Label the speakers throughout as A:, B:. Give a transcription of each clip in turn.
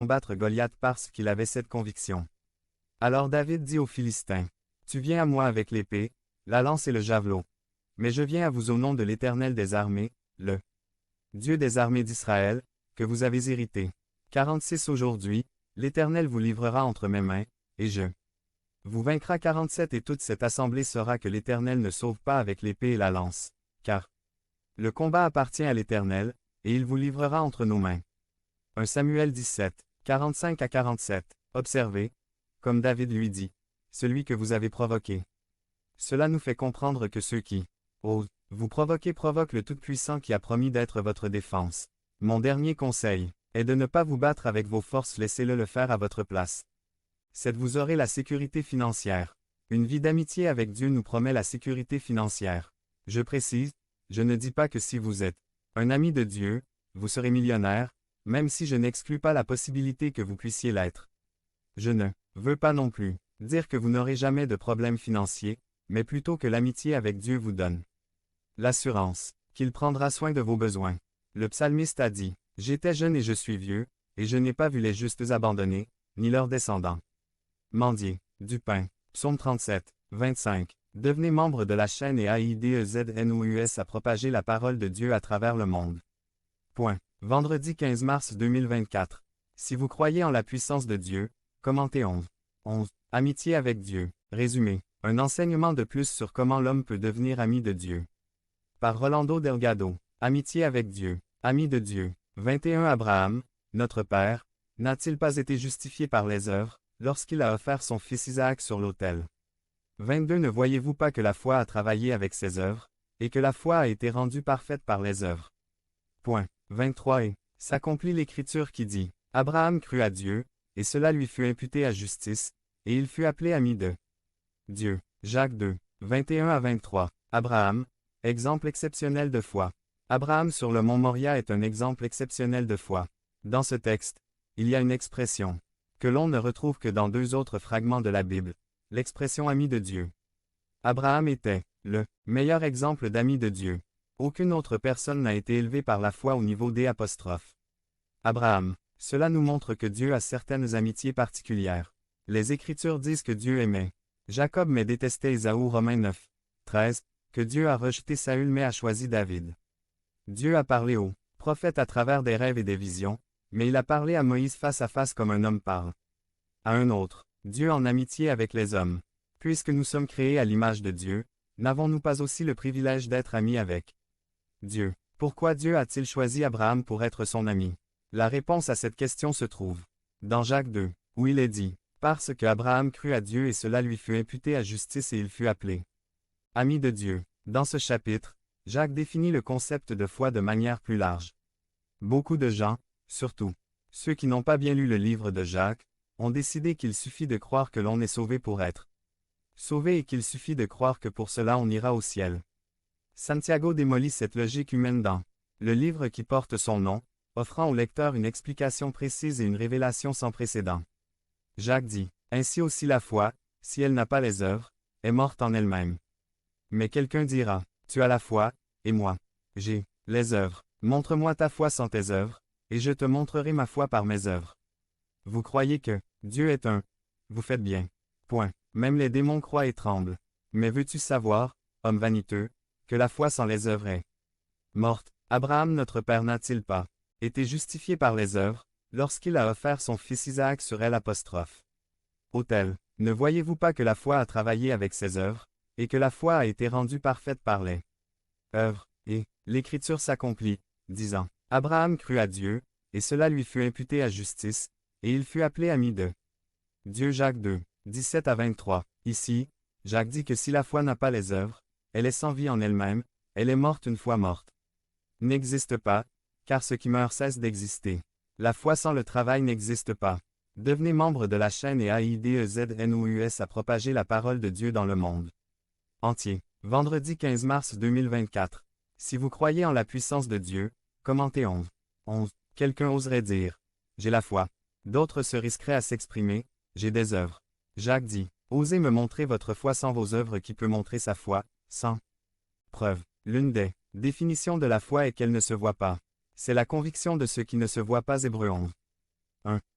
A: combattre Goliath parce qu'il avait cette conviction. Alors David dit aux Philistins, « Tu viens à moi avec l'épée, la lance et le javelot. Mais je viens à vous au nom de l'Éternel des armées, le Dieu des armées d'Israël, que vous avez irrité. 46 Aujourd'hui, l'Éternel vous livrera entre mes mains, et je vous vaincra 47 Et toute cette assemblée saura que l'Éternel ne sauve pas avec l'épée et la lance, car le combat appartient à l'Éternel, et il vous livrera entre nos mains. 1 Samuel 17, 45 à 47. Observez, comme David lui dit, celui que vous avez provoqué. Cela nous fait comprendre que ceux qui osent vous provoquer provoquent le Tout-Puissant qui a promis d'être votre défense. Mon dernier conseil est de ne pas vous battre avec vos forces, laissez-le le faire à votre place. Vous aurez la sécurité financière. Une vie d'amitié avec Dieu nous promet la sécurité financière. Je précise, je ne dis pas que si vous êtes un ami de Dieu, vous serez millionnaire, même si je n'exclus pas la possibilité que vous puissiez l'être. Je ne veux pas non plus dire que vous n'aurez jamais de problème financier, mais plutôt que l'amitié avec Dieu vous donne l'assurance qu'il prendra soin de vos besoins. Le psalmiste a dit, « J'étais jeune et je suis vieux, et je n'ai pas vu les justes abandonnés, ni leurs descendants mendier du pain. » Psaume 37, 25. Devenez membre de la chaîne et AIDEZNOUS à propager la parole de Dieu à travers le monde. Vendredi 15 mars 2024. Si vous croyez en la puissance de Dieu, commentez 11. Amitié avec Dieu. Résumé. Un enseignement de plus sur comment l'homme peut devenir ami de Dieu. Par Rolando Delgado. Amitié avec Dieu. Ami de Dieu. 21 Abraham, notre Père, n'a-t-il pas été justifié par les œuvres, lorsqu'il a offert son fils Isaac sur l'autel? 22 Ne voyez-vous pas que la foi a travaillé avec ses œuvres, et que la foi a été rendue parfaite par les œuvres? 23 Et s'accomplit l'Écriture qui dit, Abraham crut à Dieu, et cela lui fut imputé à justice, et il fut appelé ami de Dieu. Jacques 2, 21 à 23. Abraham, exemple exceptionnel de foi. Abraham sur le mont Moria est un exemple exceptionnel de foi. Dans ce texte, il y a une expression que l'on ne retrouve que dans deux autres fragments de la Bible, l'expression ami de Dieu. Abraham était le meilleur exemple d'ami de Dieu. Aucune autre personne n'a été élevée par la foi au niveau des apostrophes. Abraham. Cela nous montre que Dieu a certaines amitiés particulières. Les Écritures disent que Dieu aimait Jacob mais détestait Ésaü. Romains 9, 13, que Dieu a rejeté Saül mais a choisi David. Dieu a parlé aux prophètes à travers des rêves et des visions, mais il a parlé à Moïse face à face comme un homme parle à un autre. Dieu en amitié avec les hommes. Puisque nous sommes créés à l'image de Dieu, n'avons-nous pas aussi le privilège d'être amis avec Dieu? Pourquoi Dieu a-t-il choisi Abraham pour être son ami? La réponse à cette question se trouve dans Jacques 2, où il est dit, « Parce que Abraham crut à Dieu et cela lui fut imputé à justice et il fut appelé ami de Dieu. » Dans ce chapitre, Jacques définit le concept de foi de manière plus large. Beaucoup de gens, surtout ceux qui n'ont pas bien lu le livre de Jacques, ont décidé qu'il suffit de croire que l'on est sauvé pour être sauvé et qu'il suffit de croire que pour cela on ira au ciel. Santiago démolit cette logique humaine dans le livre qui porte son nom, offrant au lecteur une explication précise et une révélation sans précédent. Jacques dit, « Ainsi aussi la foi, si elle n'a pas les œuvres, est morte en elle-même. » Mais quelqu'un dira, « Tu as la foi, et moi, j'ai les œuvres. Montre-moi ta foi sans tes œuvres, et je te montrerai ma foi par mes œuvres. » Vous croyez que Dieu est un. Vous faites bien. Même les démons croient et tremblent. Mais veux-tu savoir, homme vaniteux, que la foi sans les œuvres est morte? Abraham notre père n'a-t-il pas été justifié par les œuvres, lorsqu'il a offert son fils Isaac sur elle apostrophe autel? Ne voyez-vous pas que la foi a travaillé avec ses œuvres, et que la foi a été rendue parfaite par les œuvres, et l'Écriture s'accomplit, disant, Abraham crut à Dieu, et cela lui fut imputé à justice, et il fut appelé ami de Dieu. Jacques 2, 17 à 23. Ici, Jacques dit que si la foi n'a pas les œuvres, elle est sans vie en elle-même, elle est morte une fois morte. N'existe pas, car ce qui meurt cesse d'exister. La foi sans le travail n'existe pas. Devenez membre de la chaîne et AIDEZNOUS à propager la parole de Dieu dans le monde entier. Vendredi 15 mars 2024. Si vous croyez en la puissance de Dieu, commentez 11. Quelqu'un oserait dire, « J'ai la foi. » D'autres se risqueraient à s'exprimer, « J'ai des œuvres. » Jacques dit, « Osez me montrer votre foi sans vos œuvres qui peut montrer sa foi, sans preuve. » L'une des définitions de la foi est qu'elle ne se voit pas. C'est la conviction de ce qui ne se voit pas. Hébreux 11.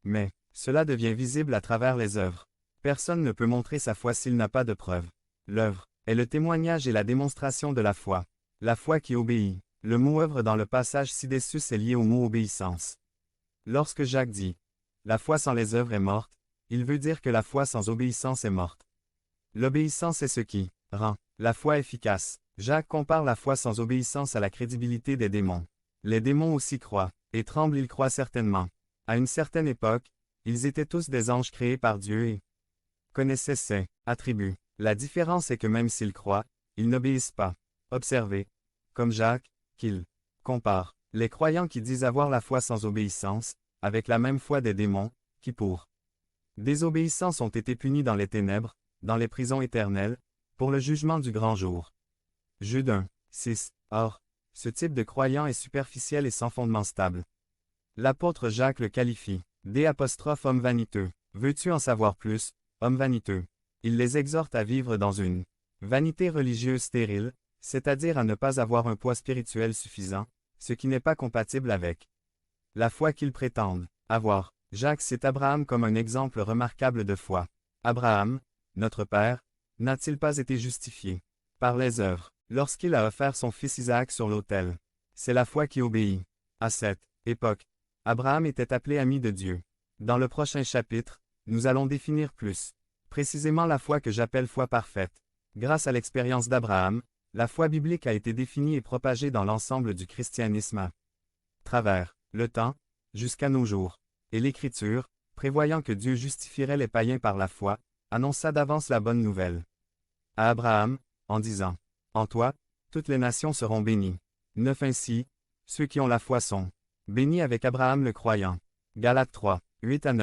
A: Mais, cela devient visible à travers les œuvres. Personne ne peut montrer sa foi s'il n'a pas de preuves. L'œuvre est le témoignage et la démonstration de la foi qui obéit. Le mot œuvre dans le passage ci-dessus est lié au mot obéissance. Lorsque Jacques dit « La foi sans les œuvres est morte », il veut dire que la foi sans obéissance est morte. L'obéissance est ce qui rend la foi efficace. Jacques compare la foi sans obéissance à la crédibilité des démons. Les démons aussi croient, et tremblent, ils croient certainement. À une certaine époque, ils étaient tous des anges créés par Dieu et connaissaient ses attributs. La différence est que même s'ils croient, ils n'obéissent pas. Observez, comme Jacques, qu'il compare les croyants qui disent avoir la foi sans obéissance, avec la même foi des démons, qui pour désobéissance ont été punis dans les ténèbres, dans les prisons éternelles, pour le jugement du grand jour. Jude 1, 6. Or, ce type de croyant est superficiel et sans fondement stable. L'apôtre Jacques le qualifie d'homme vaniteux. Veux-tu en savoir plus, homme vaniteux? Il les exhorte à vivre dans une vanité religieuse stérile, c'est-à-dire à ne pas avoir un poids spirituel suffisant, ce qui n'est pas compatible avec la foi qu'ils prétendent avoir. Jacques cite Abraham comme un exemple remarquable de foi. Abraham, notre père, n'a-t-il pas été justifié par les œuvres, lorsqu'il a offert son fils Isaac sur l'autel? C'est la foi qui obéit. À cette époque, Abraham était appelé ami de Dieu. Dans le prochain chapitre, nous allons définir plus précisément la foi que j'appelle foi parfaite. Grâce à l'expérience d'Abraham, la foi biblique a été définie et propagée dans l'ensemble du christianisme à travers le temps, jusqu'à nos jours. Et l'Écriture, prévoyant que Dieu justifierait les païens par la foi, annonça d'avance la bonne nouvelle à Abraham, en disant « En toi, toutes les nations seront bénies. » 9 Ainsi, ceux qui ont la foi sont bénis avec Abraham le croyant. Galates 3, 8 à 9.